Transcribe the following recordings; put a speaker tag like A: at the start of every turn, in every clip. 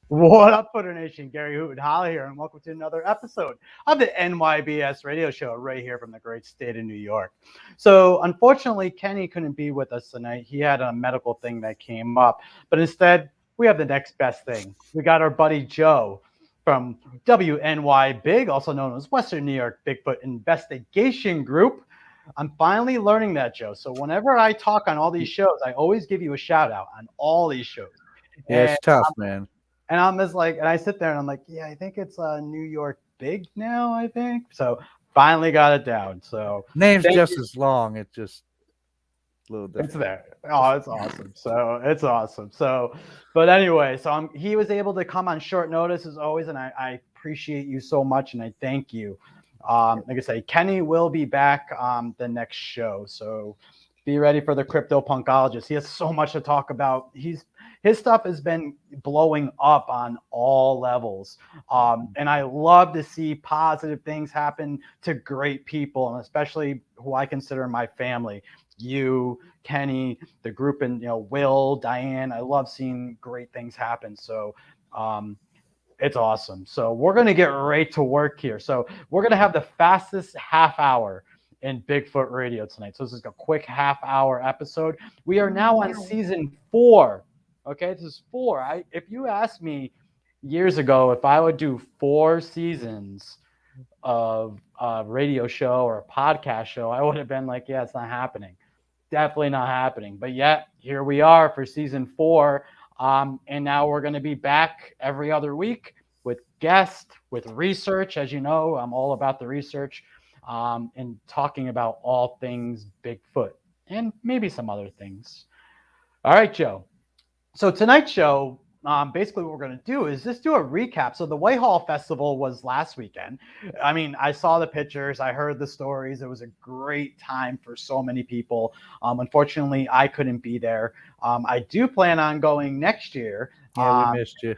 A: What up, Footer Nation? Gary Hootenholla here, and welcome to another episode of the NYBS Radio Show right here from the great state of New York. So, unfortunately, Kenny couldn't be with us tonight. He had a medical thing that came up, but instead, we have the next best thing. We got our buddy Joe from WNY Big, also known as Western New York Bigfoot Investigation Group. I'm finally learning that, Joe. So, whenever I talk on all these shows, I always give you a shout out on all these shows.
B: Yeah,
A: And
B: it's tough, man.
A: and I'm just like, and I sit there and I'm like, yeah, I think it's New York Big now, I think. So finally got it down. So
B: Name's
A: thank
B: just
A: you.
B: as long. It's just a little
A: It's
B: different.
A: there. Oh, it's awesome. So it's awesome. So, but anyway, so he was able to come on short notice as always, and I appreciate you so much, and I thank you. Like I say, Kenny will be back the next show. So be ready for the Cryptopunkologist. He has so much to talk about. His stuff has been blowing up on all levels. And I love to see positive things happen to great people, and especially who I consider my family. You, Kenny, the group, and Will, Diane. I love seeing great things happen. So it's awesome. So we're gonna get right to work here. So we're gonna have the fastest half hour in Bigfoot Radio tonight. So this is a quick half-hour episode. We are now on season 4. Okay, this is 4. If you asked me years ago if I would do 4 seasons of a radio show or a podcast show, I would have been like, yeah, it's not happening. Definitely not happening. But yet, here we are for season 4. And now we're going to be back every other week with guests, with research. As you know, I'm all about the research and talking about all things Bigfoot and maybe some other things. All right, Joe. So tonight's show, basically what we're going to do is just do a recap. So the Whitehall Festival was last weekend. I mean, I saw the pictures, I heard the stories. It was a great time for so many people. Unfortunately, I couldn't be there. I do plan on going next year.
B: Yeah, we missed you.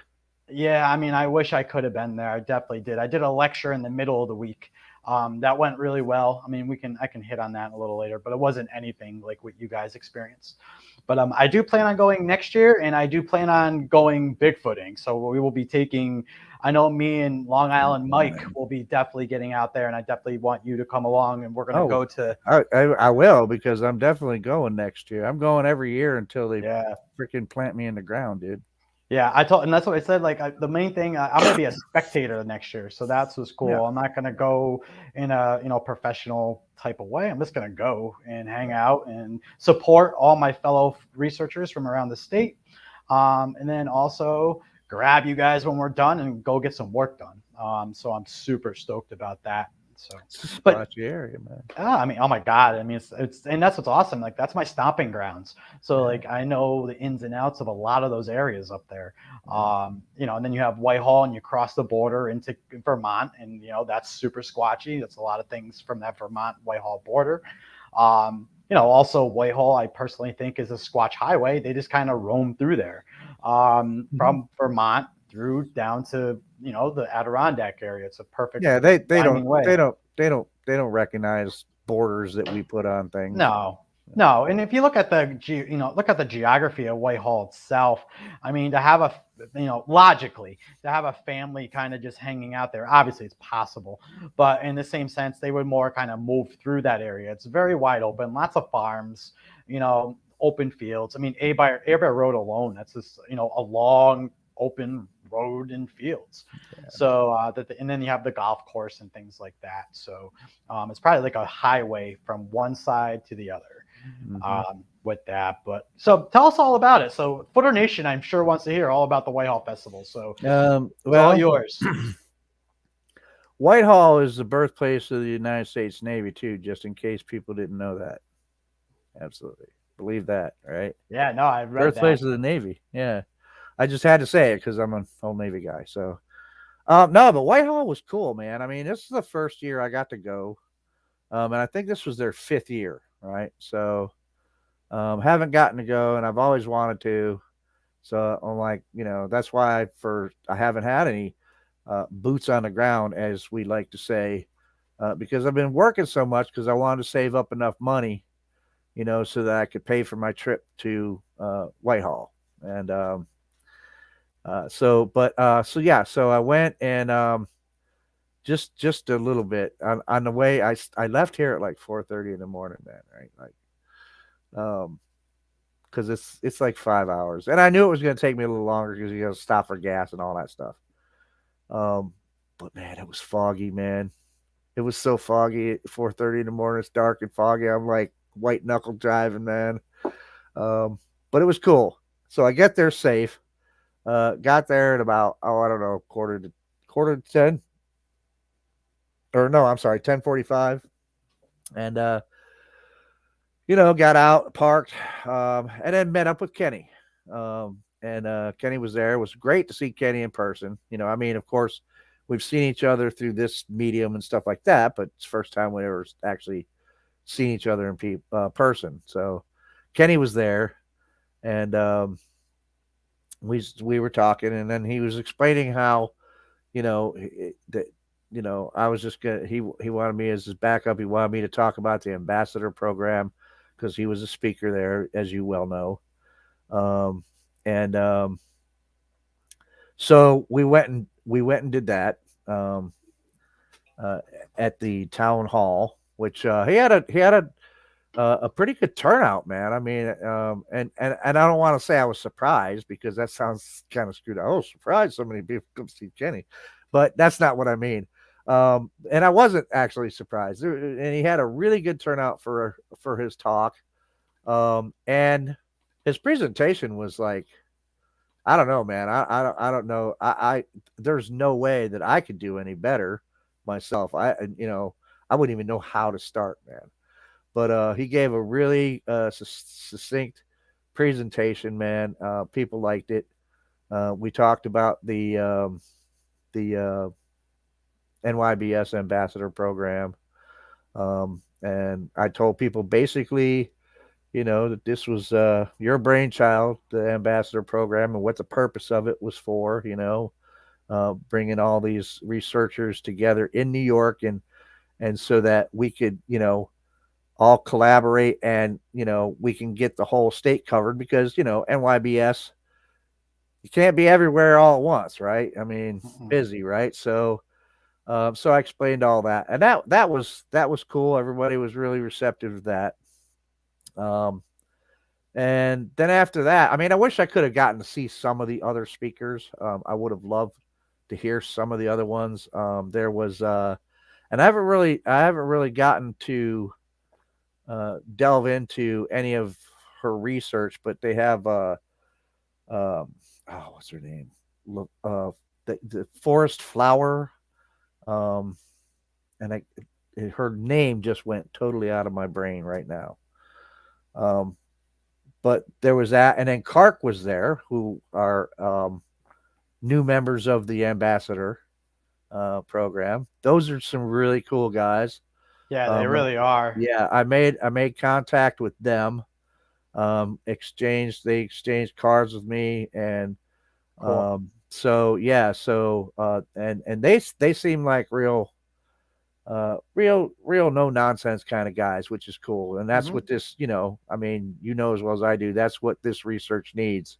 A: Yeah, I mean, I wish I could have been there. I definitely did. I did a lecture in the middle of the week. That went really well. I mean, I can hit on that a little later, but it wasn't anything like what you guys experienced. But I do plan on going next year, and I do plan on going Bigfooting. So we will be taking. I know me and Long Island Mike will be definitely getting out there, and I definitely want you to come along. And we're going to go to.
B: I will, because I'm definitely going next year. I'm going every year until they
A: Yeah.
B: freaking plant me in the ground, dude.
A: Yeah, and that's what I said. Like the main thing, I'm gonna be a spectator next year, so that's what's cool.
B: Yeah.
A: I'm not gonna go in a professional type of way. I'm just gonna go and hang out and support all my fellow researchers from around the state, and then also grab you guys when we're done and go get some work done. So I'm super stoked about that. So,
B: It's a
A: but
B: spotty area, man.
A: I mean, oh my God. I mean, it's, and that's what's awesome. Like, that's my stomping grounds. So, like, I know the ins and outs of a lot of those areas up there. And then you have Whitehall and you cross the border into Vermont, and, that's super squatchy. That's a lot of things from that Vermont Whitehall border. Also Whitehall, I personally think is a Squatch highway. They just kind of roam through there from Vermont through down to the Adirondack area. It's a perfect
B: Yeah, they
A: winding way.
B: don't recognize borders that we put on things.
A: No. And if you look at the geography of Whitehall itself, I mean, to have logically, to have a family kind of just hanging out there, obviously it's possible, but in the same sense, they would more kind of move through that area. It's very wide open, lots of farms, open fields. I mean, Air Road alone, that's just, a long open road and fields. Yeah. So and then you have the golf course and things like that. So it's probably like a highway from one side to the other with that. But so tell us all about it. So Footer Nation, I'm sure, wants to hear all about the Whitehall Festival. So all yours.
B: Whitehall is the birthplace of the United States Navy too, just in case people didn't know that. Absolutely. Believe that, right?
A: Yeah, no, I've read
B: birthplace
A: that.
B: of the Navy. Yeah. I just had to say it because I'm an old Navy guy. So, no, but Whitehall was cool, man. I mean, this is the first year I got to go. And I think this was their 5th year, right? So, haven't gotten to go, and I've always wanted to. So I'm like, that's why I haven't had any boots on the ground, as we like to say, because I've been working so much because I wanted to save up enough money, so that I could pay for my trip to Whitehall. And So I went and just a little bit on the way. I left here at like 4:30 in the morning, man. Right, um, because it's like 5 hours, and I knew it was going to take me a little longer because you got to stop for gas and all that stuff. Um, but man, it was foggy, man. It was so foggy at 4:30 in the morning. It's dark and foggy. I'm like white knuckle driving, man. But it was cool. So I get there safe. Got there at about I don't know quarter to 10, or no, I'm sorry, 10:45, and got out, parked, and then met up with Kenny. And Kenny was there. It was great to see Kenny in person. I mean, of course, we've seen each other through this medium and stuff like that, but it's the first time we ever actually seen each other in person. So Kenny was there, and we were talking, and then he was explaining how, that I was just gonna. He wanted me as his backup. He wanted me to talk about the ambassador program because he was a speaker there, as you well know. And so we went and did that at the town hall, which he had a pretty good turnout, man. I mean, and I don't want to say I was surprised because that sounds kind of screwed up. Oh, surprised so many people come see Kenny, but that's not what I mean. And I wasn't actually surprised, and he had a really good turnout for his talk. And his presentation was like, I don't know, man. I don't know. There's no way that I could do any better myself. I wouldn't even know how to start, man. But he gave a really succinct presentation, man. People liked it. We talked about the NYBS ambassador program, and I told people basically, that this was your brainchild, the ambassador program, and what the purpose of it was for. Bringing all these researchers together in New York, and so that we could, all collaborate, and we can get the whole state covered because NYBS, you can't be everywhere all at once, right? I mean, busy, right? So I explained all that, and that was cool. Everybody was really receptive to that. And then after that, I mean, I wish I could have gotten to see some of the other speakers. I would have loved to hear some of the other ones. There was and I haven't really gotten to delve into any of her research, but they have what's her name? The Forest Flower, and her name just went totally out of my brain right now. But there was that, and then Kark was there, who are new members of the ambassador program. Those are some really cool guys.
A: Yeah, they really are.
B: Yeah, I made contact with them. They exchanged cards with me, and
A: Cool.
B: so and they seem like real no nonsense kind of guys, which is cool. And that's what this, I mean, as well as I do, that's what this research needs,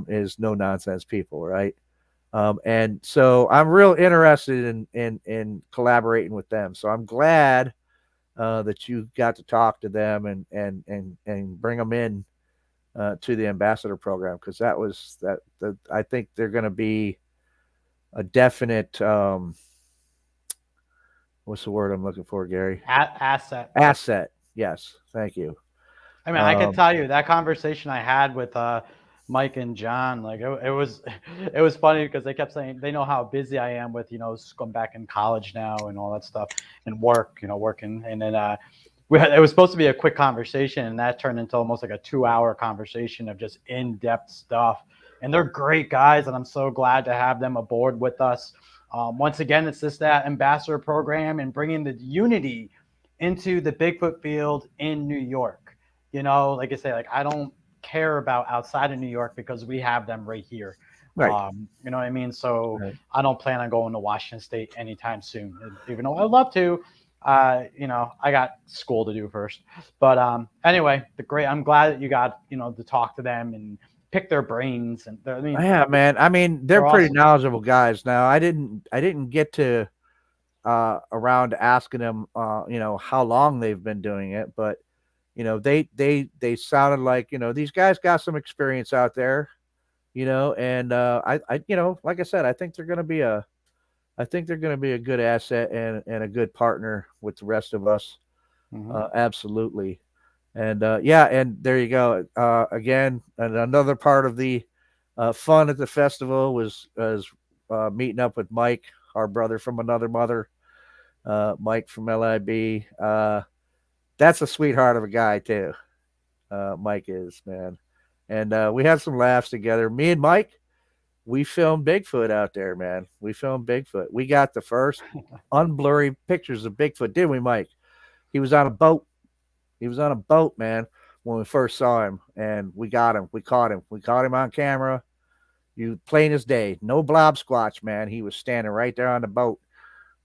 B: is no nonsense people, right? And so I'm real interested in collaborating with them. So I'm glad that you got to talk to them and bring them in to the ambassador program, because that I think they're going to be a definite what's the word I'm looking for, Gary? Asset. Yes, thank you.
A: I mean, I can tell you that conversation I had with Mike and John, like it was funny because they kept saying they know how busy I am with going back in college now and all that stuff and working, and then it was supposed to be a quick conversation, and that turned into almost like a 2-hour conversation of just in-depth stuff. And they're great guys, and I'm so glad to have them aboard with us. Once again, it's just that ambassador program and bringing the unity into the Bigfoot field in New York. Like I say, like I don't care about outside of New York because we have them right here.
B: Right.
A: You know what I mean? So
B: right.
A: I don't plan on going to Washington State anytime soon, even though I'd love to. I got school to do first. But anyway, I'm glad that you got, to talk to them pick their brains. And I mean,
B: Yeah, man. I mean, they're pretty
A: awesome.
B: knowledgeable guys. Now, I didn't get to around asking them, how long they've been doing it, but they sounded like these guys got some experience out there, and like I said, I think they're gonna be a good asset and a good partner with the rest of us. Absolutely. And yeah, and there you go. Again, and another part of the fun at the festival was meeting up with Mike, our brother from another mother, Mike from LIB. That's a sweetheart of a guy too. Mike is, man, and we had some laughs together. Me and Mike, we filmed Bigfoot out there, man. We filmed Bigfoot. We got the first unblurry pictures of Bigfoot, didn't we, Mike? He was on a boat. He was on a boat, man, when we first saw him, and we got him. We caught him. We caught him on camera. You plain as day. No blob squatch, man. He was standing right there on the boat.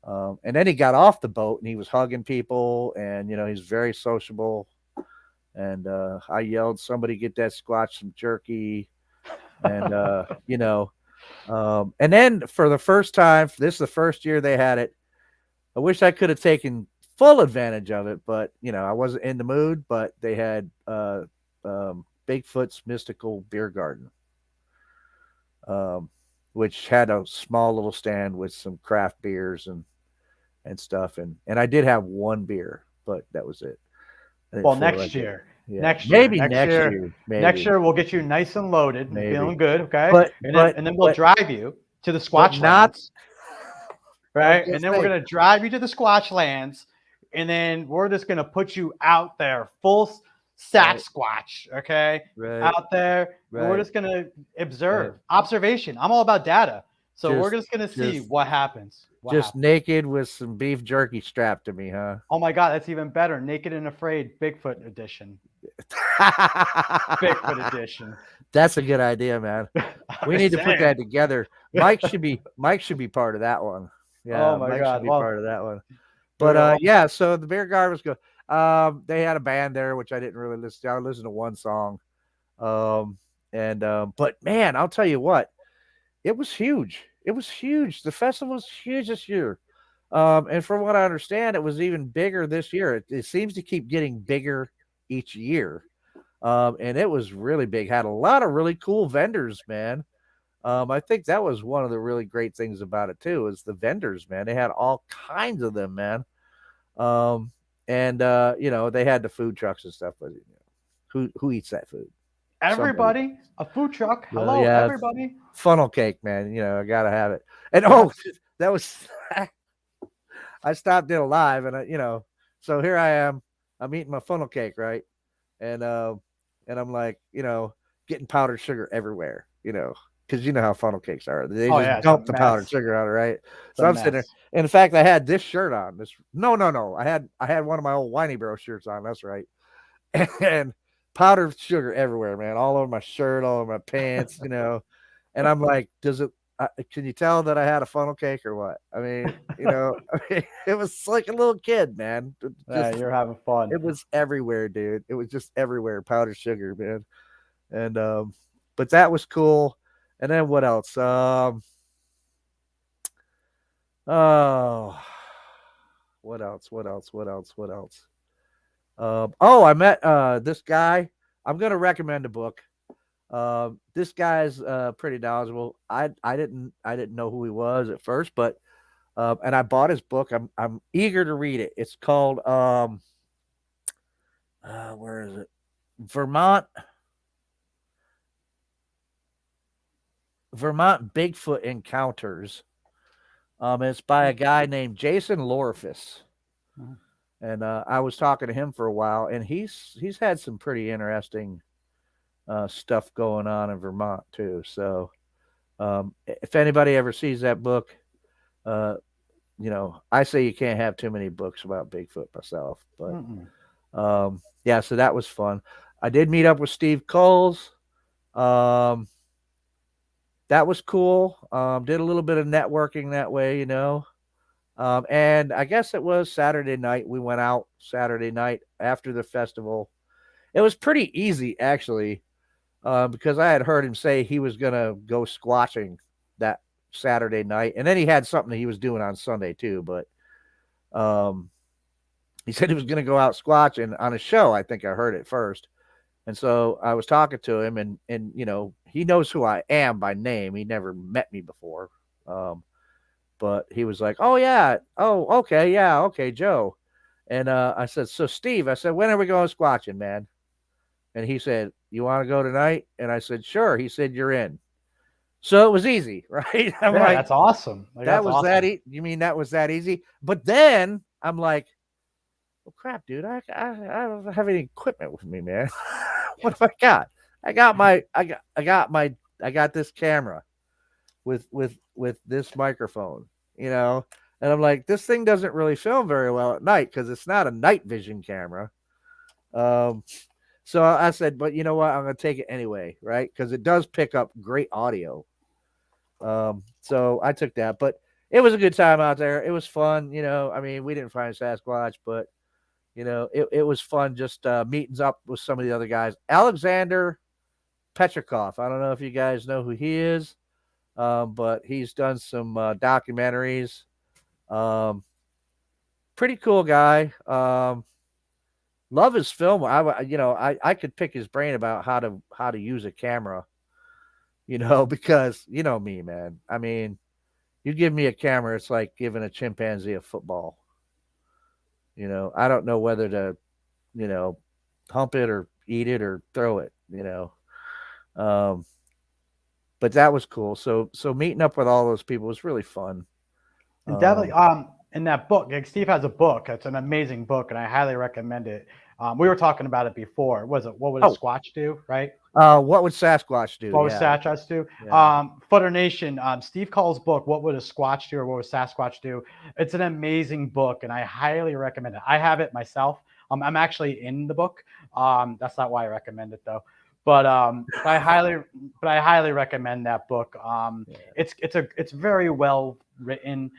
B: And then he got off the boat and he was hugging people, and he's very sociable. And I yelled, "Somebody get that squatch some jerky!" And and then for the first time, this is the first year they had it. I wish I could have taken full advantage of it, but I wasn't in the mood. But they had Bigfoot's Mystical Beer Garden, which had a small little stand with some craft beers and stuff, and I did have one beer, but that was it.
A: Well, next year.
B: Yeah.
A: Next
B: maybe
A: year.
B: next year. Maybe.
A: Next year we'll get you nice and loaded and feeling good, okay? And then we'll drive you to the Squatch Lands. Right? And then we're gonna drive you to the Squatch Lands, and then we're just gonna put you out there, full Sasquatch, okay?
B: Right.
A: Out there. Right. And we're just gonna observe. Right. Observation. I'm all about data. So we're just gonna see what happens.
B: Naked with some beef jerky strapped to me, huh?
A: Oh my God, that's even better. Naked and Afraid, Bigfoot edition. Bigfoot edition.
B: That's a good idea, man. We need to put that together. Mike should be part of that one. Yeah,
A: oh my
B: Mike
A: God.
B: should be part of that one. But yeah, so the beer garden was good. They had a band there, which I didn't really listen to. I listened to one song. But man, I'll tell you what, it was huge. It was huge. The festival was huge this year. And from what I understand, it was even bigger this year. It seems to keep getting bigger each year. And it was really big. Had a lot of really cool vendors, man. I think that was one of the really great things about it too, is the vendors, man. They had all kinds of them, man. They had the food trucks and stuff, but who eats that food?
A: Everybody. Somebody. A food truck. Hello, everybody.
B: Funnel cake, man. I gotta have it. And that was I stopped it alive, and so here I am. I'm eating my funnel cake, right? And I'm like, getting powdered sugar everywhere, because you know how funnel cakes are. They just dump the powdered sugar on it, right? So I'm sitting there. In fact, I had this shirt on. No. I had one of my old Whiny Bro shirts on. That's right. And powdered sugar everywhere, man, all over my shirt, all over my pants, and I'm like, can you tell that I had a funnel cake or what? I mean, it was like a little kid, man.
A: You're having fun.
B: It was everywhere, dude. It was just everywhere, powdered sugar, man. And but that was cool. And then what else? What else? I met this guy. I'm gonna recommend a book. This guy's pretty knowledgeable. I didn't know who he was at first, but and I bought his book. I'm eager to read it. It's called where is it? Vermont Bigfoot Encounters. It's by a guy named Jason Lorfus. And I was talking to him for a while, and he's had some pretty interesting stuff going on in Vermont too. So if anybody ever sees that book, I say you can't have too many books about Bigfoot myself. But yeah, so that was fun. I did meet up with Steve Coles. That was cool. Did a little bit of networking that way, and I guess it was Saturday night. We went out Saturday night after the festival. It was pretty easy, actually. because I had heard him say he was going to go squatching that Saturday night. And then he had something that he was doing on Sunday too. But he said he was going to go out squatching on a show. I think I heard it first. And so I was talking to him, and he knows who I am by name. He never met me before. But he was like, oh, yeah. Oh, okay. Yeah. Okay, Joe. And I said, so Steve, I said, when are we going squatching, man? And he said, you want to go tonight? And I said, sure. He said, you're in. So it was easy, right? I'm like,
A: that's awesome.
B: That was awesome. You mean that was that easy? But then I'm like, well, crap, dude, I don't have any equipment with me, man. What have I got? I got this camera with this microphone, and I'm like, this thing doesn't really film very well at night because it's not a night vision camera. So I said, but you know what? I'm going to take it anyway, right? Because it does pick up great audio. So I took that, but it was a good time out there. It was fun, I mean, we didn't find Sasquatch, but it was fun just meeting up with some of the other guys. Alexander Petrikov. I don't know if you guys know who he is, but he's done some documentaries. Pretty cool guy. Love his film. I could pick his brain about how to use a camera, because me, man. I mean, you give me a camera, it's like giving a chimpanzee a football. I don't know whether to, hump it or eat it or throw it, but that was cool. So meeting up with all those people was really fun.
A: And definitely, in that book, like Steve has a book. It's an amazing book, and I highly recommend it. We were talking about it before. What would a Squatch do, right?
B: What would Sasquatch do?
A: What would Sasquatch do? Yeah. Footer Nation, Steve Call's book, What Would a Squatch Do or What Would Sasquatch Do? It's an amazing book, and I highly recommend it. I have it myself. I'm actually in the book. That's not why I recommend it though. But I highly recommend that book. It's very well written,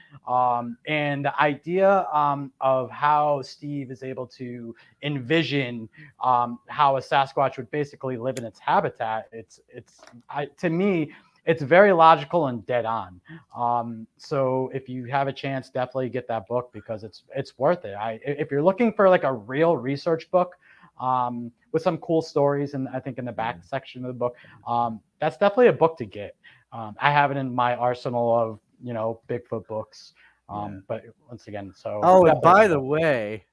A: and the idea of how Steve is able to envision how a Sasquatch would basically live in its habitat. To me, it's very logical and dead on. So if you have a chance, definitely get that book because it's worth it. If you're looking for like a real research book, with some cool stories, and I think in the back section of the book, that's definitely a book to get. I have it in my arsenal of Bigfoot books. But once again, so
B: and by the way,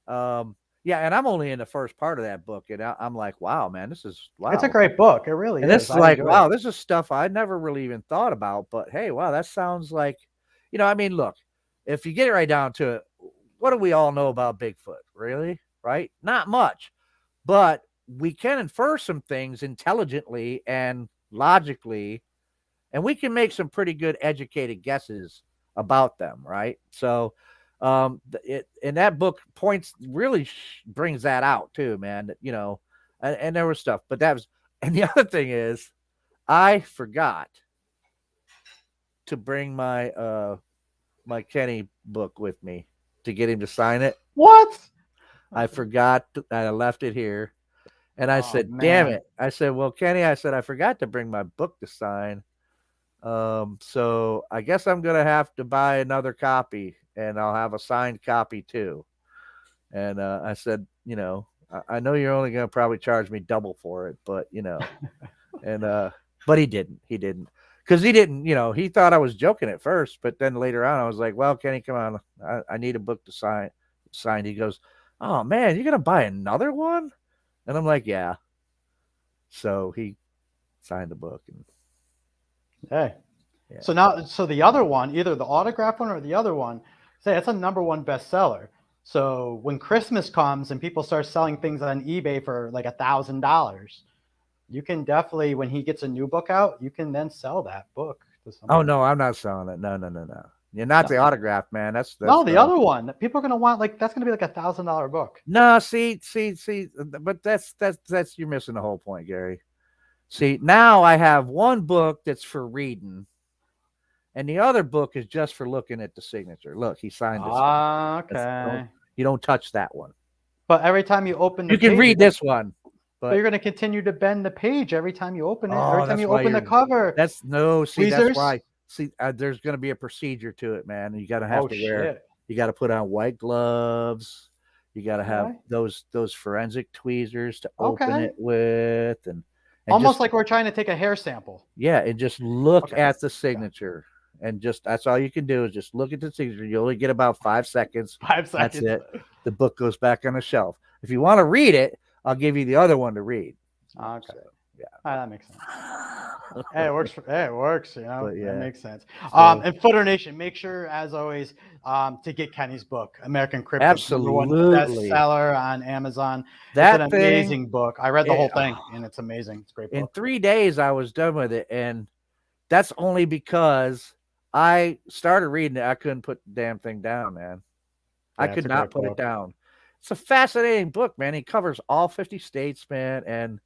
B: and I'm only in the first part of that book, and I'm like, wow, man, this is wow.
A: It's a great book. It really
B: is.
A: It's
B: like, wow, this is stuff I never really even thought about. But hey, wow, that sounds like, I mean, look, if you get it right down to it, what do we all know about Bigfoot? Really? Right? Not much, but we can infer some things intelligently and logically, and we can make some pretty good educated guesses about them, right? So, and that book really brings that out too, man. And there was stuff, but and the other thing is, I forgot to bring my my Kenney book with me to get him to sign it.
A: What?
B: I forgot. I left it here. And I said, damn it. I said, well, Kenney, I forgot to bring my book to sign. So I guess I'm going to have to buy another copy, and I'll have a signed copy too. And I said, I know you're only going to probably charge me double for it, but, and but he didn't. Because he didn't, he thought I was joking at first, but then later on I was like, well, Kenney, come on. I need a book to sign. He goes, oh man, you're gonna buy another one? And I'm like, yeah. So he signed the book. And
A: hey, yeah. So the other one, either the autograph one or the other one, say it's a #1 bestseller. So when Christmas comes and people start selling things on eBay for like $1,000, you can definitely, when he gets a new book out, you can then sell that book to somebody.
B: Oh no, I'm not selling it. No. You're not the autograph, man. That's
A: no, the other one. People are gonna want that's gonna be like $1,000 book.
B: No, see, but that's you're missing the whole point, Gary. See, now I have one book that's for reading, and the other book is just for looking at the signature. Look, he signed this.
A: Okay.
B: You don't touch that one.
A: But every time you open,
B: you can read this one.
A: But you're going to continue to bend the page every time you open it.
B: Oh,
A: Every time
B: that's
A: you
B: why
A: open the cover.
B: That's
A: Tweezers?
B: why. See, there's going to be a procedure to it, man. You got to
A: Oh,
B: to wear.
A: shit.
B: You got to put on white gloves. You got to have
A: Okay.
B: those forensic tweezers to open
A: Okay.
B: it with, and
A: Almost
B: just,
A: like we're trying to take a hair sample.
B: yeah, and just look
A: Okay.
B: at the signature, and just that's all you can do is just look at the signature. You only get about 5 seconds.
A: 5 seconds.
B: That's it. The book goes back on the shelf. If you want to read it, I'll give you the other one to read.
A: Okay.
B: So, yeah.
A: That makes sense. Hey, it works. It works. You know,
B: But, yeah.
A: That makes sense.
B: So,
A: And Footer Nation, make sure, as always, to get Kenny's book, American Crypto.
B: Absolutely.
A: Bestseller on Amazon.
B: That
A: it's an amazing book. I read the whole thing, and it's amazing. It's a great book.
B: In 3 days, I was done with it, and that's only because I started reading it. I couldn't put the damn thing down, man. I could not put it down. It's a fascinating book, man. He covers all 50 states, man, and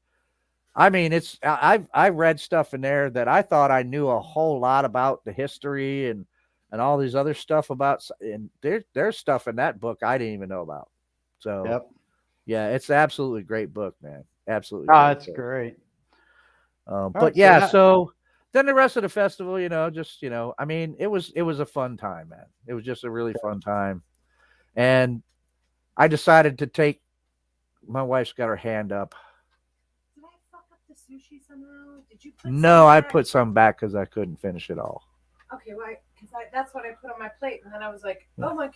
B: I mean, I've read stuff in there that I thought I knew a whole lot about the history and all these other stuff about, and there's stuff in that book I didn't even know about. So, yeah, it's an absolutely great book, man. Absolutely.
A: It's great.
B: But yeah, so then the rest of the festival, I mean, it was a fun time, man. It was just a really fun time, and I decided to take. My wife's got her hand up.
C: Sushi somehow? Did you put
B: No, I put some back because I couldn't finish it all.
C: Okay, well, because that's what I put on my plate, and then I was like, oh my god.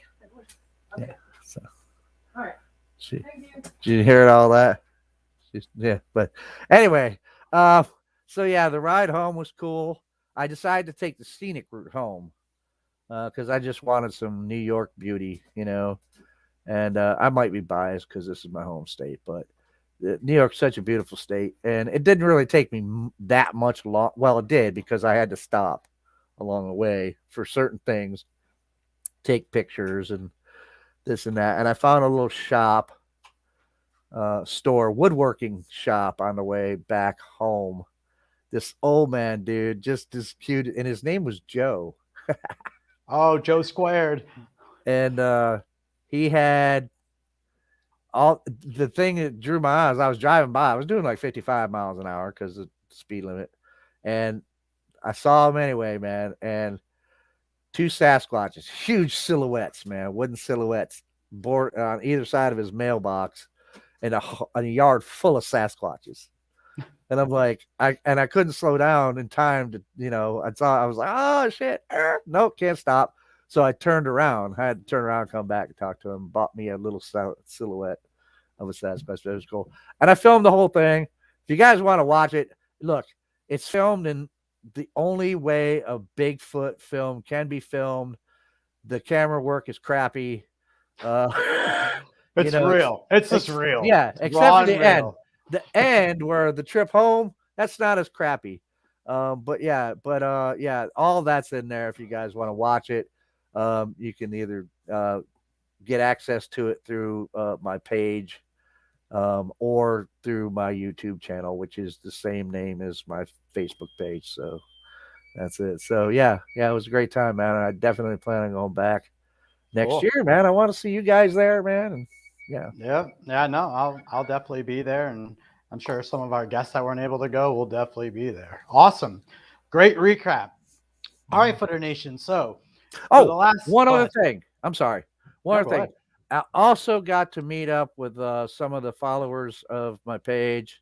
C: Okay.
B: Yeah, so.
C: All right.
B: Thank you. Did you hear all that? Yeah, but anyway, so yeah, the ride home was cool. I decided to take the scenic route home because I just wanted some New York beauty, and I might be biased because this is my home state, but New York's such a beautiful state, and it didn't really take me that much long. Well, it did because I had to stop along the way for certain things, take pictures and this and that. And I found a little shop, woodworking shop on the way back home. This old man, dude, just as cute, and his name was Joe.
A: Oh, Joe Squared.
B: And he had all the thing that drew my eyes. I was driving by. I was doing like 55 miles an hour because of the speed limit, and I saw him anyway, man. And 2 Sasquatches, huge silhouettes, man, wooden silhouettes, board on either side of his mailbox, and a yard full of Sasquatches. And I'm like, I couldn't slow down in time to, I was like, oh shit, nope, can't stop. So I turned around. I had to turn around, come back and talk to him. Bought me a little silhouette of a Sasquatch. It was cool. And I filmed the whole thing. If you guys want to watch it, look, it's filmed in the only way a Bigfoot film can be filmed. The camera work is crappy.
A: It's real. It's just real.
B: Yeah, except for the end. The end where the trip home, that's not as crappy. But all that's in there if you guys want to watch it. You can either get access to it through my page or through my YouTube channel, which is the same name as my Facebook page. So that's it. So yeah, it was a great time, man. I definitely plan on going back next year, man. I want to see you guys there, man. And
A: no, I'll definitely be there, and I'm sure some of our guests that weren't able to go will definitely be there. Awesome, great recap. All right, Footer Nation. So,
B: one other thing. I'm sorry. One other thing. I also got to meet up with some of the followers of my page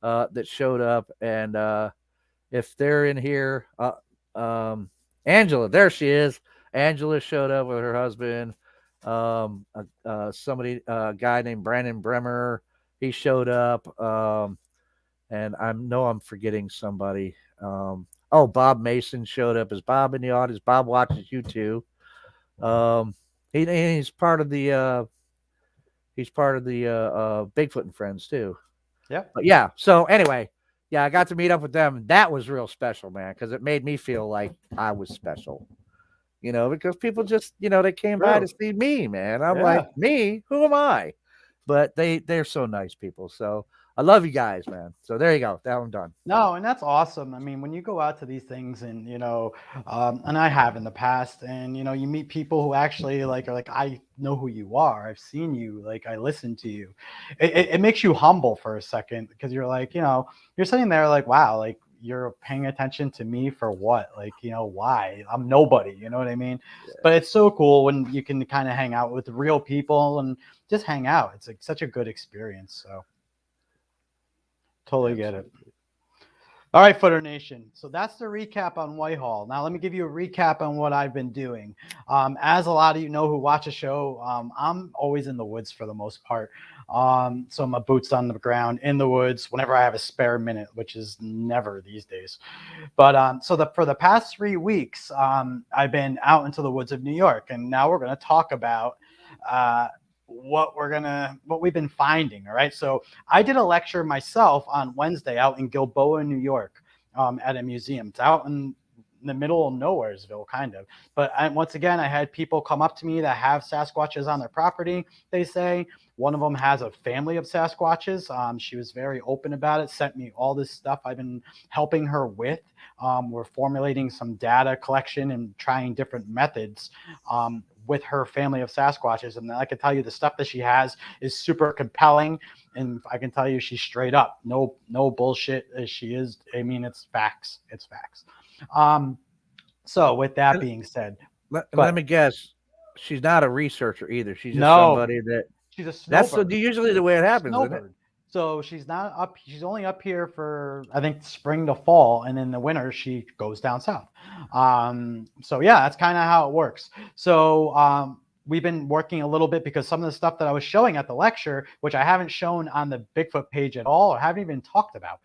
B: that showed up, and if they're in here, Angela, there she is. Angela showed up with her husband. A guy named Brandon Bremer, he showed up. And I know I'm forgetting somebody. Bob Mason showed up. Is Bob in the audience? Bob watches you too. He's part of the Bigfoot and Friends too.
A: Yeah.
B: But yeah. So anyway, I got to meet up with them. That was real special, man, because it made me feel like I was special. Because people just, they came by to see me, man. I'm like, me? Who am I? But they're so nice people. So I love you guys, man. So there you go. That one done.
A: No, and that's awesome. I mean, when you go out to these things and, and I have in the past, and, you meet people who actually are like, I know who you are. I've seen you, like, I listen to you. It makes you humble for a second because you're like, you're sitting there like, wow, like you're paying attention to me for what? Like, why? I'm nobody, you know what I mean?
B: Yeah.
A: But it's so cool when you can kind of hang out with real people and just hang out. It's like such a good experience. So totally get it. All right, Footer Nation. So that's the recap on Whitehall. Now let me give you a recap on what I've been doing. As a lot of you know who watch the show, I'm always in the woods for the most part. So my boots on the ground in the woods whenever I have a spare minute, which is never these days. But for the past 3 weeks, I've been out into the woods of New York, and now we're going to talk about what we've been finding. All right. So I did a lecture myself on Wednesday out in Gilboa, New York, at a museum. It's out in the middle of Nowheresville, kind of. But once again, I had people come up to me that have Sasquatches on their property. They say one of them has a family of Sasquatches. She was very open about it, sent me all this stuff I've been helping her with. We're formulating some data collection and trying different methods with her family of Sasquatches. And I can tell you the stuff that she has is super compelling. And I can tell you she's straight up. No bullshit as she is. I mean, it's facts. It's facts. So with that being said,
B: let me guess. She's not a researcher either. She's just somebody that.
A: She's a snowbird.
B: That's usually the way it happens, isn't it?
A: So she's not up. She's only up here for, I think, spring to fall, and in the winter she goes down south. So yeah, that's kind of how it works. So we've been working a little bit because some of the stuff that I was showing at the lecture, which I haven't shown on the Bigfoot page at all, or haven't even talked about.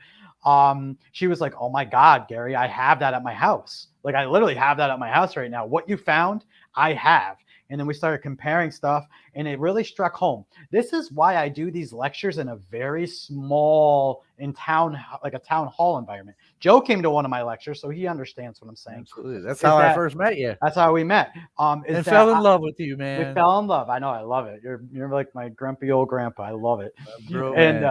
A: She was like, "Oh my God, Gary, I have that at my house. Like I literally have that at my house right now. What you found, I have." And then we started comparing stuff, and it really struck home. This is why I do these lectures in a very small a town hall environment. Joe came to one of my lectures, so he understands what I'm saying.
B: Absolutely. That's how I first met you.
A: That's how we met.
B: And fell in love with you, man.
A: We fell in love. I know. I love it. You're like my grumpy old grandpa. I love it.
B: And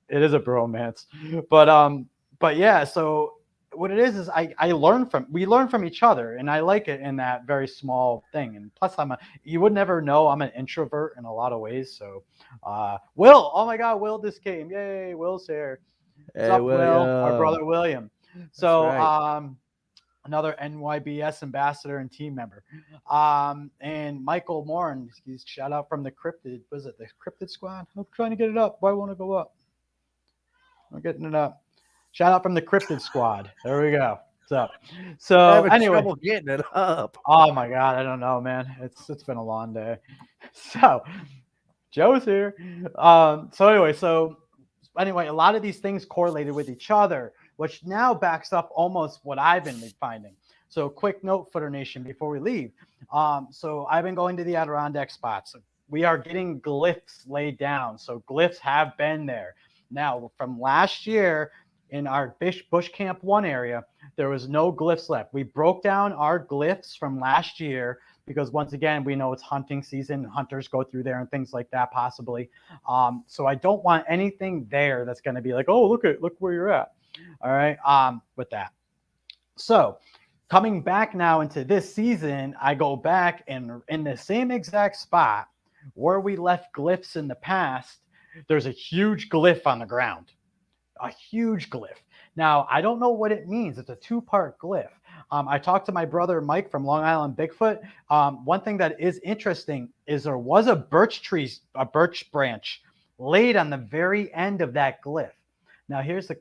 A: it is a bromance. But yeah, so what it is we learn from each other, and I like it in that very small thing. And plus you would never know I'm an introvert in a lot of ways. So Will, oh my God, Will just came. Yay, Will's here. What's up, Will? Our brother William. So right. Another NYBS ambassador and team member. And Michael Morin, he's shout out from the Cryptid. Was it the Cryptid Squad? I'm trying to get it up. Why won't it go up? I'm getting it up. Shout out from the Cryptid Squad. There we go. What's up? So anyway,
B: trouble getting it up.
A: Oh my God, I don't know, man. It's been a long day. So Joe's here. So anyway, a lot of these things correlated with each other, which now backs up almost what I've been finding. So quick note, Footer Nation, before we leave. So I've been going to the Adirondack spots. We are getting glyphs laid down. So glyphs have been there. Now, from last year, in our Bush Camp 1 area, there was no glyphs left. We broke down our glyphs from last year because, once again, we know it's hunting season and hunters go through there and things like that possibly. So I don't want anything there that's going to be like, oh, look where you're at. All right, with that. So coming back now into this season, I go back and in the same exact spot where we left glyphs in the past, there's a huge glyph on the ground. A huge glyph. Now, I don't know what it means. It's a 2-part glyph. I talked to my brother Mike from Long Island Bigfoot. One thing that is interesting is there was a birch branch laid on the very end of that glyph. Now, here's a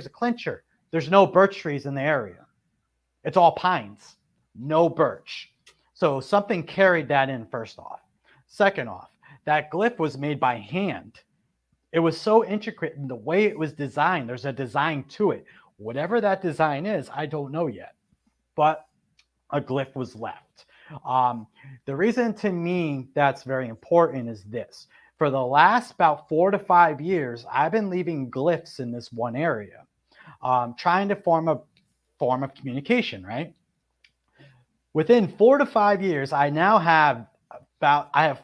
A: clincher. There's no birch trees in the area. It's all pines, no birch. So something carried that in first off. Second off, that glyph was made by hand. It was so intricate in the way it was designed. There's a design to it. Whatever that design is, I don't know yet. But a glyph was left. The reason to me that's very important is this. For the last about 4 to 5 years, I've been leaving glyphs in this one area, trying to form a form of communication, right? Within 4 to 5 years, I now have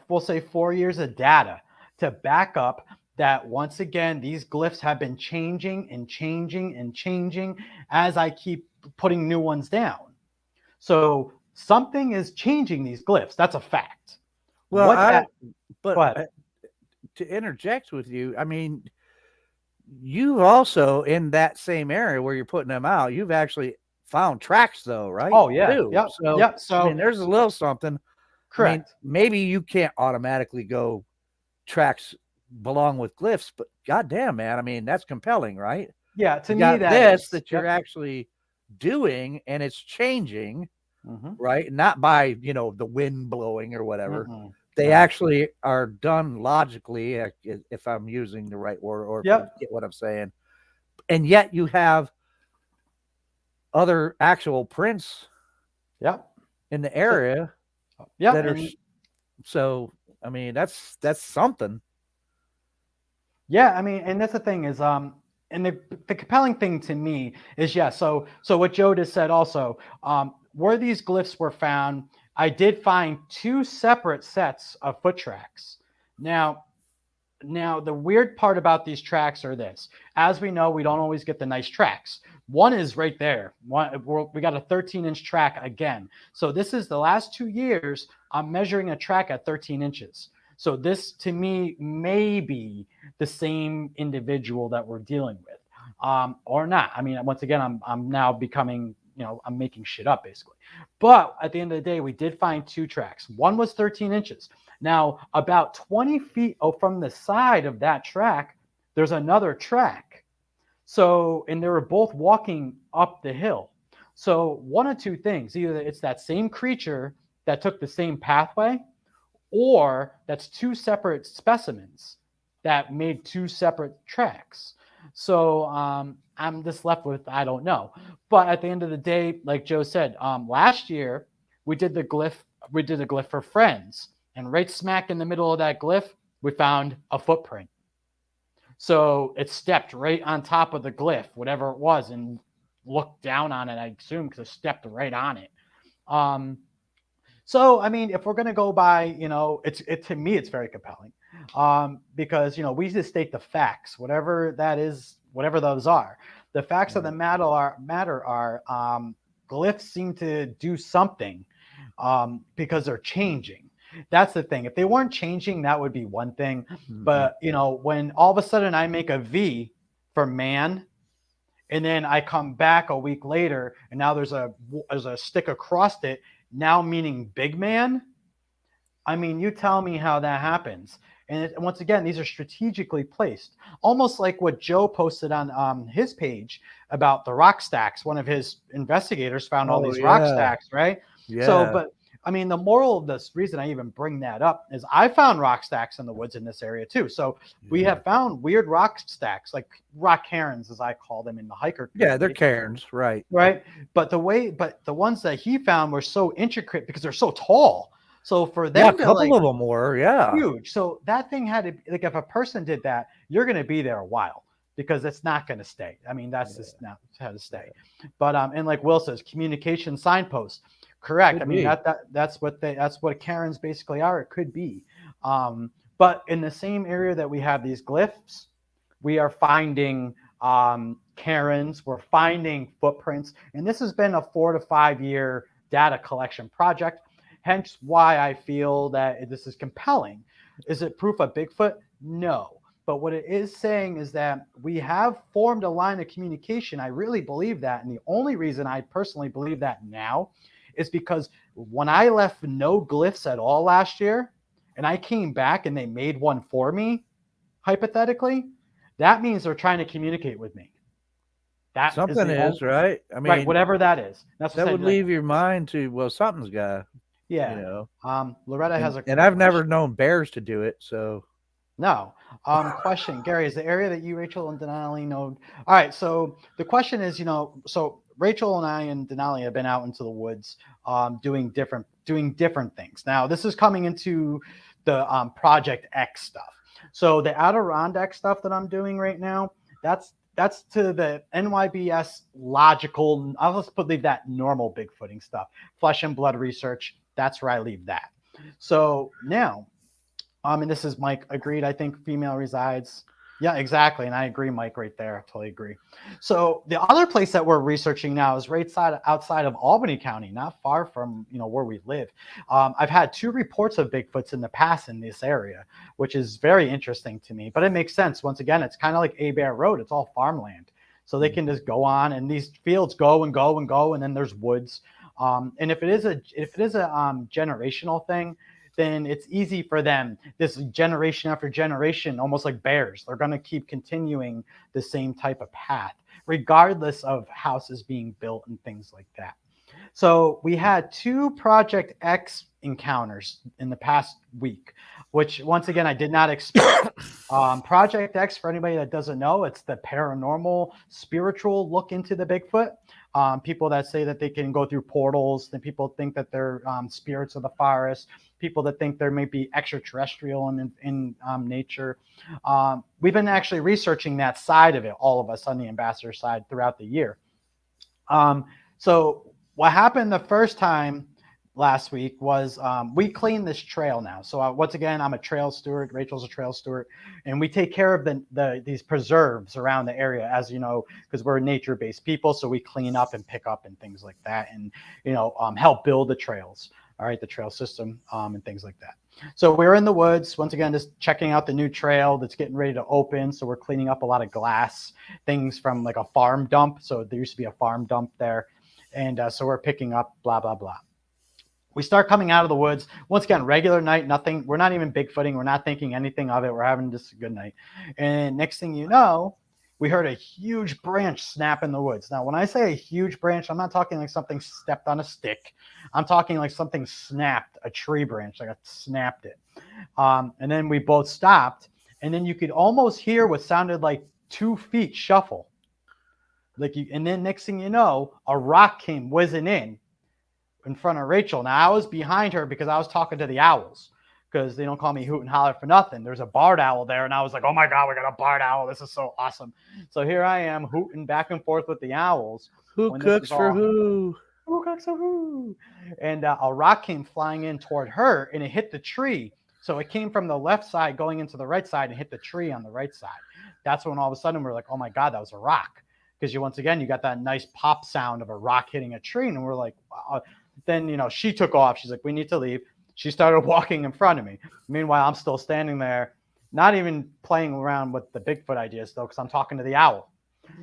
A: we'll say 4 years of data to back up that once again, these glyphs have been changing and changing and changing as I keep putting new ones down. So something is changing these glyphs. That's a fact.
B: Well,
A: What that,
B: but
A: go ahead.
B: to interject with you, I mean, you've also in that same area where you're putting them out, you've actually found tracks though, right?
A: Oh yeah.
B: Too.
A: Yep.
B: So,
A: Yep.
B: I
A: So
B: mean, there's a little something.
A: correct.
B: I mean, maybe you can't automatically go tracks belong with glyphs, but goddamn, man, I mean, that's compelling, right?
A: Yeah. To
B: You
A: me,
B: got
A: that
B: this
A: is.
B: that you're
A: Yep.
B: actually doing, and it's changing,
A: Mhm.
B: right? Not by the wind blowing or whatever.
A: Mhm.
B: They
A: No.
B: actually are done logically, if I'm using the right word, or if you
A: Yep.
B: get what I'm saying. And yet you have other actual prints
A: Yep.
B: in the area
A: Yep.
B: that are
A: And
B: so. I mean, that's something.
A: yeah, I mean, and that's the thing is, and the compelling thing to me is, yeah. So what Joe just said also, where these glyphs were found, I did find two separate sets of foot tracks. Now, the weird part about these tracks are this: as we know, we don't always get the nice tracks. One is right there. We got a 13-inch track again. So this is the last 2 years. I'm measuring a track at 13 inches. So this, to me, may be the same individual that we're dealing with, or not. I mean, once again, I'm now becoming, I'm making shit up basically. But at the end of the day, we did find two tracks. One was 13 inches. Now, about 20 feet from the side of that track, there's another track. So, and they were both walking up the hill. So, one of two things: either it's that same creature that took the same pathway, or that's two separate specimens that made two separate tracks. So I'm just left with, I don't know. But at the end of the day, like Joe said, last year we did the glyph for friends, and right smack in the middle of that glyph, we found a footprint. So it stepped right on top of the glyph, whatever it was, and looked down on it, I assume, because it stepped right on it. So, I mean, if we're going to go by, to me, it's very compelling, because, we just state the facts, whatever that is, whatever those are. The facts of the matter are glyphs seem to do something, because they're changing. That's the thing. If they weren't changing, that would be one thing.
B: Mm-hmm.
A: But, when all of a sudden I make a V for man, and then I come back a week later, and now there's a stick across it, now meaning big man. I mean, you tell me how that happens. And once again, these are strategically placed, almost like what Joe posted on his page about the rock stacks. One of his investigators found all these rock stacks, right?
B: Yeah.
A: So, but I mean, the moral of this reason I even bring that up is I found rock stacks in the woods in this area too. So we have found weird rock stacks, like rock cairns, as I call them in the hiker community.
B: Yeah, they're cairns, right?
A: Right. But the ones that he found were so intricate because they're so tall. So for them,
B: a couple of them were,
A: huge. So that thing had to, like, if a person did that, you're going to be there a while because it's not going to stay. I mean, that's just not how to stay. But and like Will says, communication signposts. Correct. I mean, that's what cairns basically are. It could be. But in the same area that we have these glyphs, we are finding cairns, we're finding footprints, and this has been a 4 to 5 year data collection project. Hence why I feel that this is compelling. Is it proof of Bigfoot? No. But what it is saying is that we have formed a line of communication. I really believe that. And the only reason I personally believe that now is because when I left no glyphs at all last year, and I came back and they made one for me, hypothetically, that means they're trying to communicate with me. That
B: something is right. I mean,
A: right, whatever that is. That's
B: that would leave your mind to, well, something's got.
A: Yeah. Loretta has
B: and I've never known bears to do it. So
A: no. Question, Gary, is the area that you, Rachel, and Denali know? All right. So the question is, so Rachel and I and Denali have been out into the woods, doing different things. Now this is coming into the Project X stuff. So the Adirondack stuff that I'm doing right now, that's to the NYBS logical. I'll just leave that normal Bigfooting stuff, flesh and blood research. That's where I leave that. So now And this is Mike. Agreed. I think female resides. Yeah, exactly. And I agree, Mike, right there. I totally agree. So the other place that we're researching now is outside of Albany County, not far from where we live. I've had 2 reports of Bigfoots in the past in this area, which is very interesting to me. But it makes sense. Once again, it's kind of like Bear Road. It's all farmland, so they can just go on, and these fields go and go and go, and then there's woods. And if it is a generational thing, then it's easy for them. This generation after generation, almost like bears, they're going to keep continuing the same type of path, regardless of houses being built and things like that. So we had 2 Project X encounters in the past week, which once again, I did not expect. Project X, for anybody that doesn't know, it's the paranormal, spiritual look into the Bigfoot. People that say that they can go through portals, then people think that they're spirits of the forest, people that think there may be extraterrestrial in nature. We've been actually researching that side of it, all of us on the ambassador side throughout the year. So what happened the first time last week was we cleaned this trail now. So once again, I'm a trail steward. Rachel's a trail steward, and we take care of these preserves around the area, as you know, because we're nature-based people. So we clean up and pick up and things like that, and help build the trails. All right, the trail system and things like that. So we're in the woods once again, just checking out the new trail that's getting ready to open. So we're cleaning up a lot of glass things from like a farm dump. So there used to be a farm dump there, and so we're picking up blah blah blah. We start coming out of the woods. Once again, regular night, nothing. We're not even Bigfooting. We're not thinking anything of it. We're having just a good night. And next thing you know, we heard a huge branch snap in the woods. Now, when I say a huge branch, I'm not talking like something stepped on a stick. I'm talking like something snapped a tree branch, like it snapped it. And then we both stopped. And then you could almost hear what sounded like 2 feet shuffle. And then next thing you know, a rock came whizzing in front of Rachel. Now, I was behind her because I was talking to the owls, because they don't call me Hootenholla for nothing. There's a barred owl there, and I was like, oh my God, we got a barred owl. This is so awesome. So here I am hooting back and forth with the owls.
B: Who cooks for who?
A: Who cooks for who? And a rock came flying in toward her, and it hit the tree. So it came from the left side going into the right side and hit the tree on the right side. That's when all of a sudden we're like, oh my God, that was a rock. Because once again, you got that nice pop sound of a rock hitting a tree. And we're like, wow. Then, she took off. She's like, we need to leave. She started walking in front of me. Meanwhile, I'm still standing there, not even playing around with the Bigfoot idea still, because I'm talking to the owl.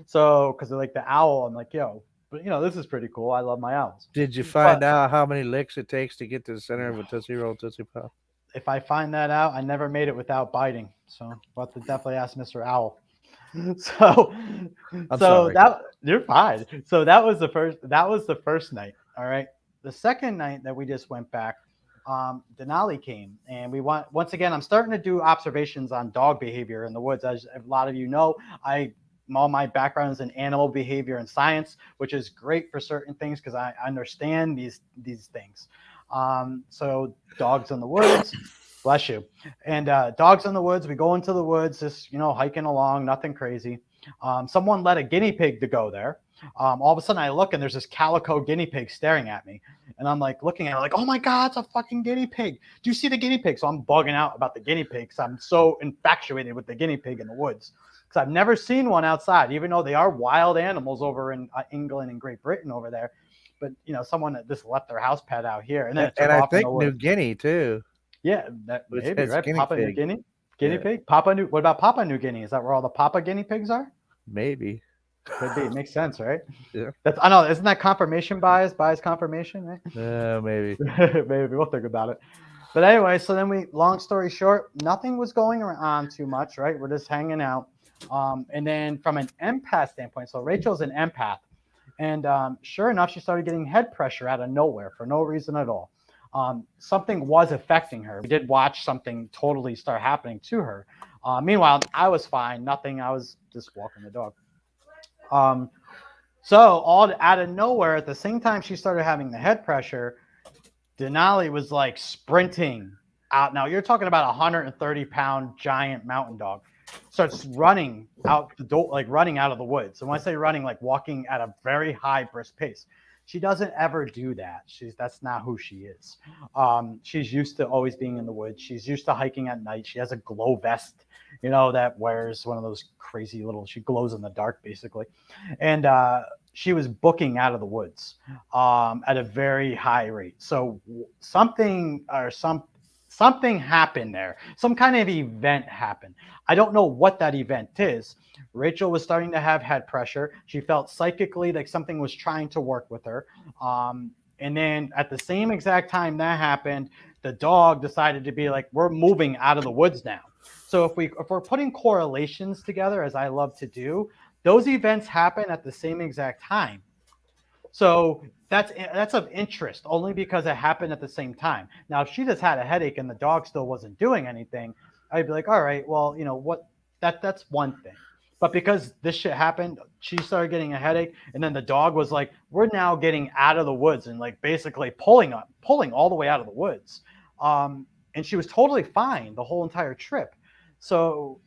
A: So, because like the owl, I'm like, yo, but this is pretty cool. I love my owls.
B: Did you find out how many licks it takes to get to the center of a Tootsie Roll Tootsie Pop?
A: If I find that out, I never made it without biting. So we'll have to definitely ask Mr. Owl. So that you're fine. So that was the first night. All right. The second night that we just went back, Denali came, and once again, I'm starting to do observations on dog behavior in the woods. As a lot of you know, all my background is in animal behavior and science, which is great for certain things because I understand these things. So dogs in the woods, bless you. And dogs in the woods, we go into the woods, just, hiking along, nothing crazy. Someone let a guinea pig to go there. All of a sudden I look and there's this calico guinea pig staring at me. And I'm like looking at it like, oh my God, it's a fucking guinea pig. Do you see the guinea pig? So I'm bugging out about the guinea pig because I'm so infatuated with the guinea pig in the woods. Because I've never seen one outside, even though they are wild animals over in England and Great Britain over there. But, someone that just left their house pet out here. And then
B: I think New Guinea too.
A: Yeah, that maybe, right? Papua New Guinea? Guinea
B: Yeah.
A: pig? What about Papua New Guinea? Is that where all the Papa guinea pigs are?
B: Maybe.
A: Could be. It makes sense, right?
B: Yeah.
A: I know. Isn't that confirmation bias? Bias confirmation, right?
B: Maybe.
A: Maybe we'll think about it. But anyway, so then long story short, nothing was going on too much, right? We're just hanging out. And then from an empath standpoint, so Rachel's an empath. And sure enough, she started getting head pressure out of nowhere for no reason at all. Something was affecting her. We did watch something totally start happening to her. Meanwhile, I was fine. Nothing. I was just walking the dog. So all out of nowhere, at the same time she started having the head pressure, Denali was like sprinting out. Now you're talking about 130-pound giant mountain dog. Starts running out the door, like running out of the woods. And when I say running, like walking at a very high brisk pace. She doesn't ever do that. That's not who she is. She's used to always being in the woods. She's used to hiking at night. She has a glow vest, that wears one of those crazy little. She glows in the dark, basically, and she was booking out of the woods at a very high rate. So something happened there. Some kind of event happened. I don't know what that event is. Rachel was starting to have head pressure. She felt psychically like something was trying to work with her. And then at the same exact time that happened, the dog decided to be like, we're moving out of the woods now. So if we're putting correlations together, as I love to do, those events happen at the same exact time. So that's of interest only because it happened at the same time. Now, if she just had a headache and the dog still wasn't doing anything, I'd be like, all right, well, what, that's one thing. But because this shit happened, she started getting a headache, and then the dog was like, we're now getting out of the woods and like basically pulling all the way out of the woods. And she was totally fine the whole entire trip. So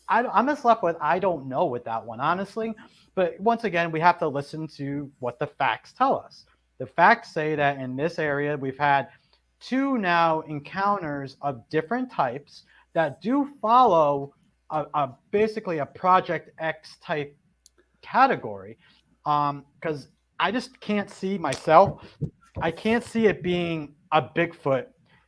A: I'm just left with, I don't know with that one, honestly. But once again, we have to listen to what the facts tell us. The facts say that in this area, we've had 2 now encounters of different types that do follow basically a Project X type category. Because I just can't see myself. I can't see it being a Bigfoot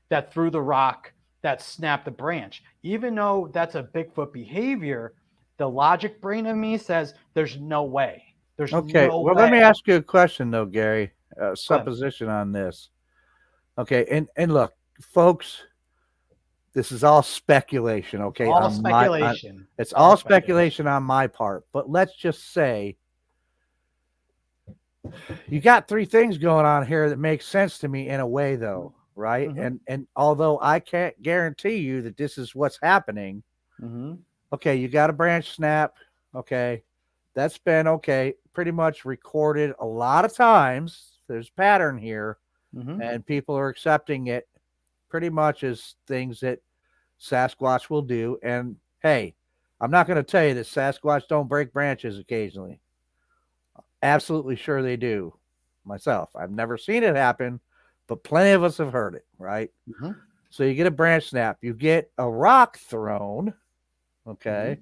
A: that threw the rock that snapped the branch. Even though that's a Bigfoot behavior, the logic brain of me says there's no way. There's
B: Okay.
A: no
B: Well,
A: way.
B: let me ask you a question though, Gary. Supposition on this. Okay, and look, folks, this is all speculation. Okay,
A: all speculation.
B: It's all speculation on my part. But let's just say you got 3 things going on here that make sense to me in a way, though, right?
A: Mm-hmm.
B: And although I can't guarantee you that this is what's happening.
A: Mm-hmm.
B: Okay, you got a branch snap. Okay, that's been pretty much recorded a lot of times. There's a pattern here, and people are accepting it pretty much as things that Sasquatch will do. And hey, I'm not going to tell you that Sasquatch don't break branches occasionally. Absolutely sure they do. Myself, I've never seen it happen, but plenty of us have heard it, right?
A: Mm-hmm.
B: So you get a branch snap, you get a rock thrown, okay?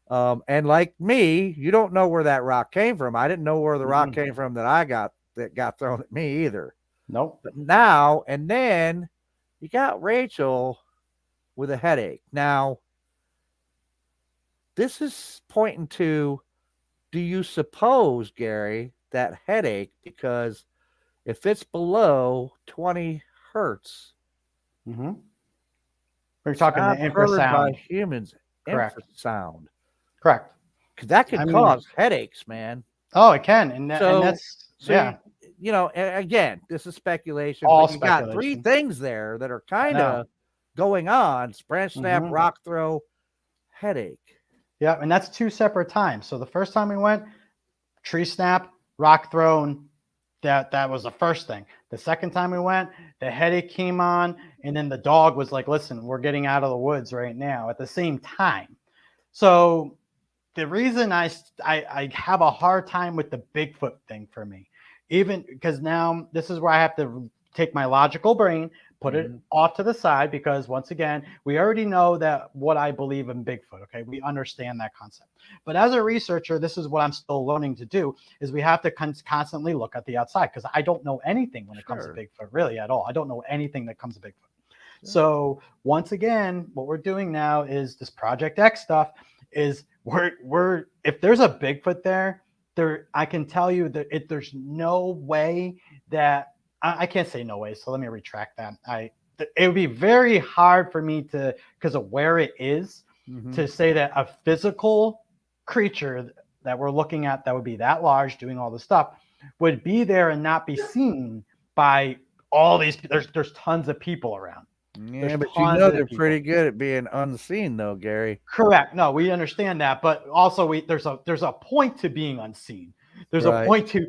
B: And like me, you don't know where that rock came from. I didn't know where the rock came from that got thrown at me either.
A: Nope.
B: But now, and then you got Rachel with a headache. Now, this is pointing to, do you suppose, Gary, that headache, because if it's below 20 hertz,
A: we're talking the
B: heard
A: infrasound
B: by humans.
A: Correct.
B: Infrasound.
A: Correct.
B: Because that can cause headaches, man.
A: Oh, it can, and
B: again, this is speculation.
A: All
B: but you got 3 things there that are kind of going on: branch snap, rock throw, headache.
A: Yeah, and that's 2 separate times. So the first time we went, tree snap, rock thrown, that was the first thing. The second time we went, the headache came on, and then the dog was like, listen, we're getting out of the woods right now at the same time. So the reason I have a hard time with the Bigfoot thing for me, even because now this is where I have to take my logical brain, put it off to the side, because once again, we already know that what I believe in Bigfoot. Okay, we understand that concept. But as a researcher, this is what I'm still learning to do, is we have to constantly look at the outside, because I don't know anything when it comes to Bigfoot, really, at all. I don't know anything that comes to Bigfoot. So once again, what we're doing now is this Project X stuff is we're if there's a Bigfoot there, I can tell you that there's no way that I can't say no way. So let me retract that. It would be very hard for me to, because of where it is, to say that a physical creature that we're looking at that would be that large doing all this stuff would be there and not be seen by all these. There's tons of people around.
B: Yeah, but you know they're pretty good at being unseen, though, Gary.
A: Correct. No, we understand that, but also there's a point to being unseen. There's a point to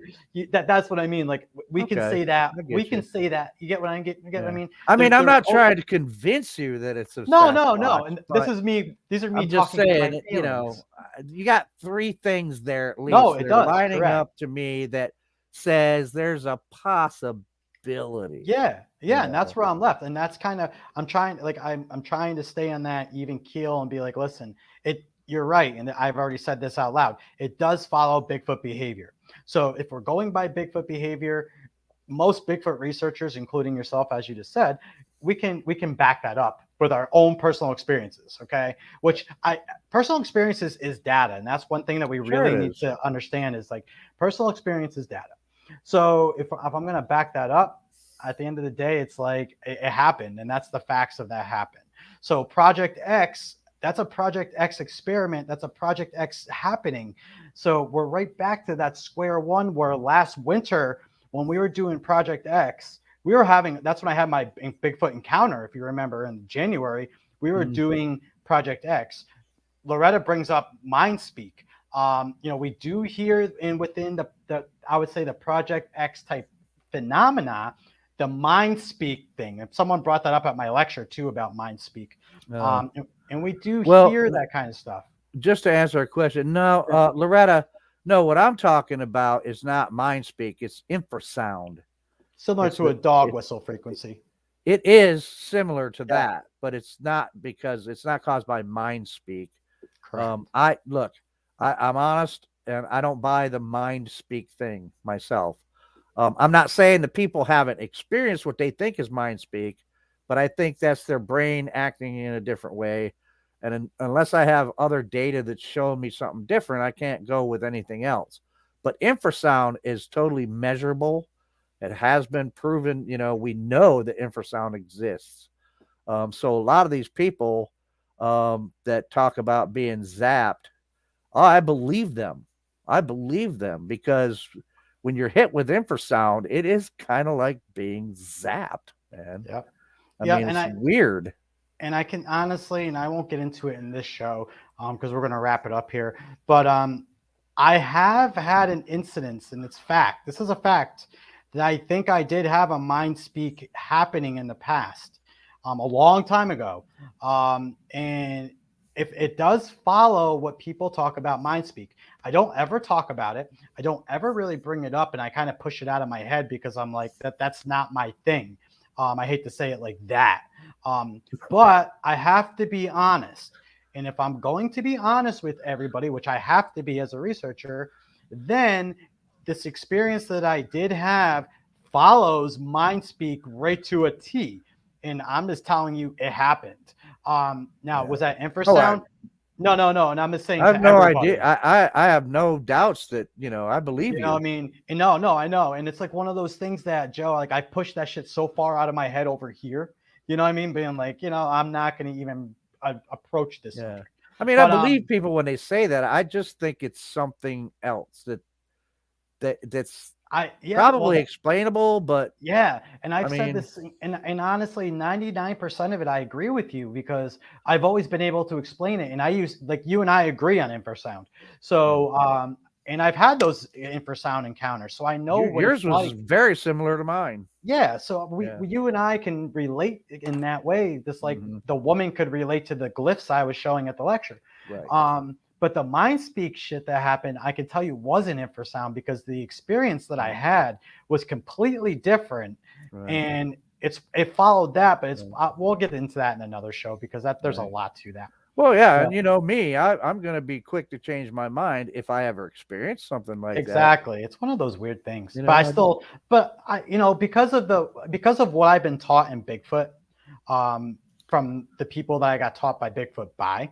A: that's what I mean. Like we can say that. We can say that. You get what I get? You get what I mean?
B: I mean, I'm not trying to convince you that it's a
A: no. And this is me. These are me.
B: I'm just saying, you got 3 things there at least.
A: No, it does.
B: Lining up to me that says there's a possibility.
A: Yeah,
B: Yeah.
A: and that's where I'm left, and that's kind of I'm trying to stay on that even keel and be like, listen, you're right, and I've already said this out loud. It does follow Bigfoot behavior. So if we're going by Bigfoot behavior, most Bigfoot researchers, including yourself, as you just said, we can back that up with our own personal experiences. Okay, which personal experiences is data, and that's one thing that we really need to understand is like personal experience is data. So if I'm going to back that up, at the end of the day, it's like it happened, and that's the facts of that happened. So Project X, that's a Project X experiment. That's a Project X happening. So we're right back to that square one where last winter when we were doing Project X, that's when I had my Bigfoot encounter. If you remember in January, we were doing Project X. Loretta brings up mind speak. We do hear within the I would say the Project X type phenomena, the mind speak thing. And someone brought that up at my lecture too about mind speak. And we do hear that kind of stuff.
B: Just to answer a question, no, Loretta, no, what I'm talking about is not mind speak, it's infrasound.
A: Similar to a dog whistle frequency.
B: It is similar to that, but it's not because it's not caused by mind speak. I'm honest, and I don't buy the mind speak thing myself. I'm not saying the people haven't experienced what they think is mind speak, but I think that's their brain acting in a different way. And unless I have other data that's showing me something different, I can't go with anything else. But infrasound is totally measurable. It has been proven, we know that infrasound exists. So a lot of these people that talk about being zapped, I believe them. I believe them because when you're hit with infrasound, it is kind of like being zapped, man.
A: Yeah.
B: I mean, it's weird.
A: And I can honestly, and I won't get into it in this show because we're going to wrap it up here. But I have had an incident, and it's fact. This is a fact that I think I did have a mind speak happening in the past, a long time ago. And if it does follow what people talk about mind speak, I don't ever talk about it. I don't ever really bring it up, and I kind of push it out of my head because I'm like, that's not my thing. I hate to say it like that. But I have to be honest. And if I'm going to be honest with everybody, which I have to be as a researcher, then this experience that I did have follows mind speak right to a T. And I'm just telling you it happened. Was that infrasound? No. And I'm just saying
B: I have no idea. I have no doubts that, I believe you.
A: I mean, no, I know. And it's like one of those things that, Joe, like I pushed that shit so far out of my head over here. You know what I mean? Being like, I'm not going to even approach this.
B: Yeah. I mean, I believe people when they say that. I just think it's something else that's probably explainable, but
A: and I've said this, and honestly, 99% of it I agree with you because I've always been able to explain it, and I use like you and I agree on infrasound. So and I've had those infrasound encounters, so I know
B: yours was very similar to mine.
A: Yeah, so you and I can relate in that way, just like the woman could relate to the glyphs I was showing at the lecture.
B: Right.
A: But the mind speak shit that happened, I can tell you wasn't infrasound because the experience that I had was completely different. Right. And it followed that, but we'll get into that in another show because there's a lot to that.
B: Well, yeah, and me, I'm going to be quick to change my mind if I ever experience something like that.
A: Exactly. It's one of those weird things. But I because of what I've been taught in Bigfoot, from the people that I got taught by Bigfoot by,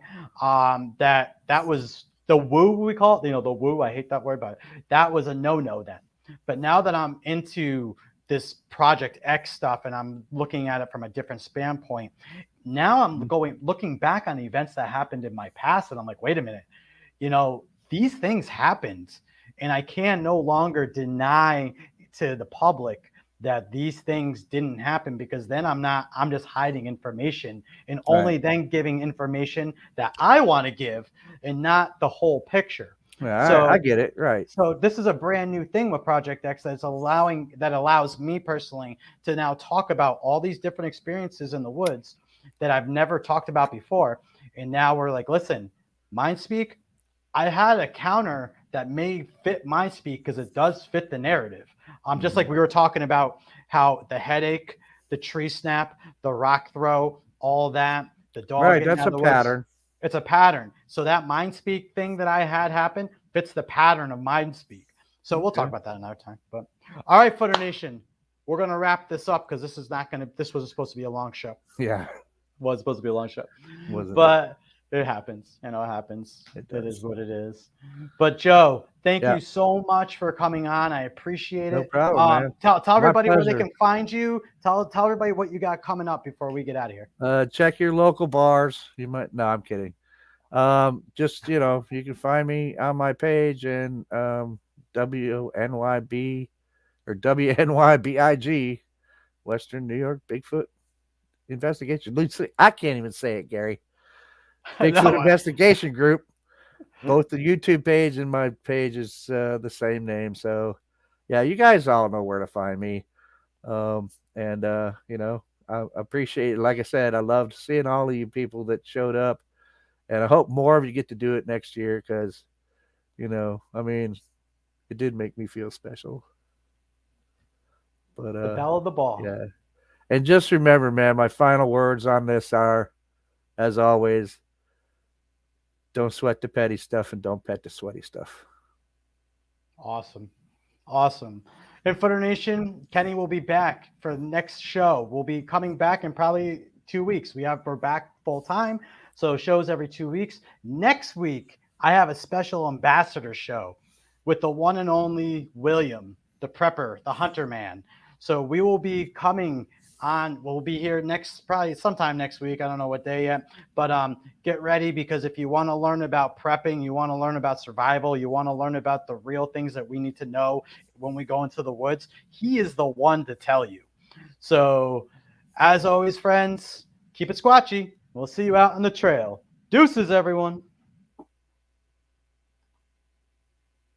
A: that was the woo we call it, the woo, I hate that word, but that was a no-no then. But now that I'm into this Project X stuff and I'm looking at it from a different standpoint, now I'm looking back on the events that happened in my past and I'm like, wait a minute, these things happened and I can no longer deny to the public that these things didn't happen because then I'm just hiding information and only then giving information that I want to give and not the whole picture.
B: Yeah, so, I get it. Right.
A: So this is a brand new thing with Project X that allows me personally to now talk about all these different experiences in the woods that I've never talked about before. And now we're like, listen, mind speak. I had a counter that may fit my speak because it does fit the narrative. Just like we were talking about how the headache, the tree snap, the rock throw, all that, the dog.
B: Right,
A: getting
B: that's
A: out
B: a
A: of the woods.
B: pattern.
A: It's a pattern. So that mind speak thing that I had happen fits the pattern of mind speak. So we'll talk about that another time. But all right, Footer Nation, we're gonna wrap this up because this was supposed to be a long show.
B: Yeah.
A: Was supposed to be a long show.
B: Wasn't
A: But it happens. It happens.
B: It
A: It
B: does.
A: is what it is. But Joe, thank
B: Yeah.
A: you so much for coming on. I appreciate
B: No
A: it.
B: problem, man.
A: Tell
B: My
A: everybody where they
B: pleasure.
A: can find you. Tell everybody what you got coming up before we get out of here.
B: Check your local bars. You might. No, I'm kidding. Just you can find me on my page and WNYB or WNYBIG, Western New York Bigfoot Investigation. I can't even say it, Gary. Bigfoot Investigation Group. Both the YouTube page and my page is the same name. So, yeah, you guys all know where to find me. I appreciate it. Like I said, I loved seeing all of you people that showed up. And I hope more of you get to do it next year because, it did make me feel special. But
A: The bell of the ball.
B: yeah. And just remember, man, my final words on this are, as always, don't sweat the petty stuff and don't pet the sweaty stuff.
A: Awesome. And Footer Nation, Kenney will be back for the next show. We'll be coming back in probably 2 weeks. We're back full time. So shows every 2 weeks. Next week, I have a special ambassador show with the one and only William, the prepper, the hunter man. So we will be coming on. We'll be here probably sometime next week. I don't know what day yet, but get ready because if you want to learn about prepping, you want to learn about survival, you want to learn about the real things that we need to know when we go into the woods, he is the one to tell you. So as always, friends, keep it squatchy. We'll see you out on the trail. Deuces, everyone.